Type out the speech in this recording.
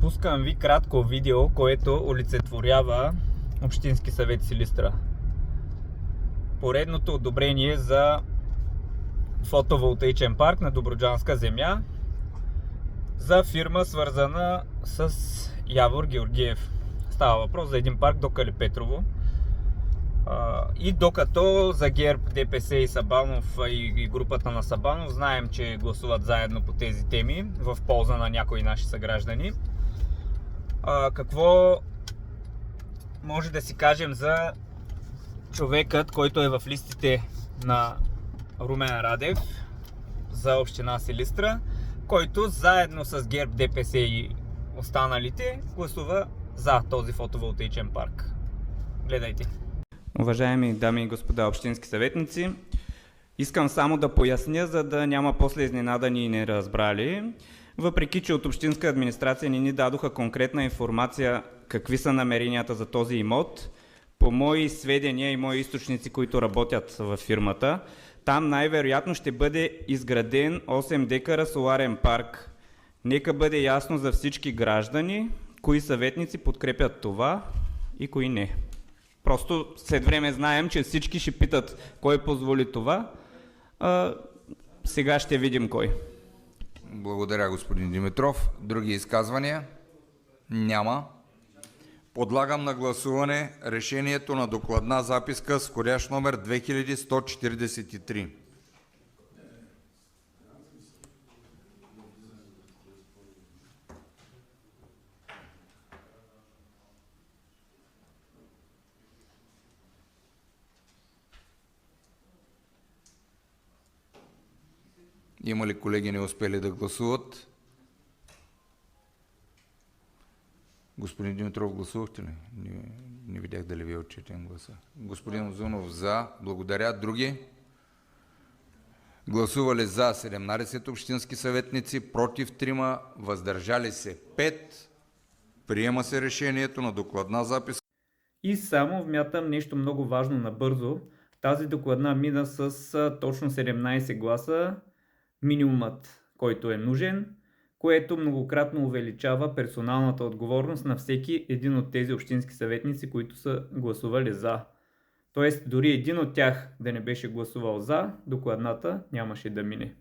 Пускам ви кратко видео, което олицетворява Общински съвет Силистра. Поредното одобрение за фотоволтаичен парк на Добруджанска земя за фирма, свързана с Явор Георгиев. Става въпрос за един парк до Калипетрово. И докато за ГЕРБ, ДПС и Сабанов и групата на Сабанов знаем, че гласуват заедно по тези теми в полза на някои наши съграждани, какво може да си кажем за човекът, който е в листите на Румен Радев за община Силистра, който заедно с ГЕРБ, ДПС и останалите гласува за този фотоволтаичен парк. Гледайте. Уважаеми дами и господа общински съветници, искам само да поясня, за да няма после изненадани и неразбрали. Въпреки че от общинска администрация не ни дадоха конкретна информация какви са намеренията за този имот, по мои сведения и мои източници, които работят във фирмата, там най-вероятно ще бъде изграден 8 декара соларен парк. Нека бъде ясно за всички граждани, кои съветници подкрепят това и кои не. Просто след време знаем, че всички ще питат кой позволи това. Сега ще видим кой. Благодаря, господин Димитров. Други изказвания? Няма. Подлагам на гласуване решението на докладна записка с входящ номер 2143. Има ли колеги не успели да гласуват? Господин Димитров, гласувахте ли? Не видях дали ви е отчетен гласа. Господин Озунов за. Благодаря. Други? Гласували за 17 общински съветници, против 3, въздържали се 5. Приема се решението на докладна запис. И само вмятам нещо много важно набързо. Тази докладна мина с точно 17 гласа, минимумът, който е нужен, което многократно увеличава персоналната отговорност на всеки един от тези общински съветници, които са гласували за. Тоест, дори един от тях да не беше гласувал за, докладната нямаше да мине.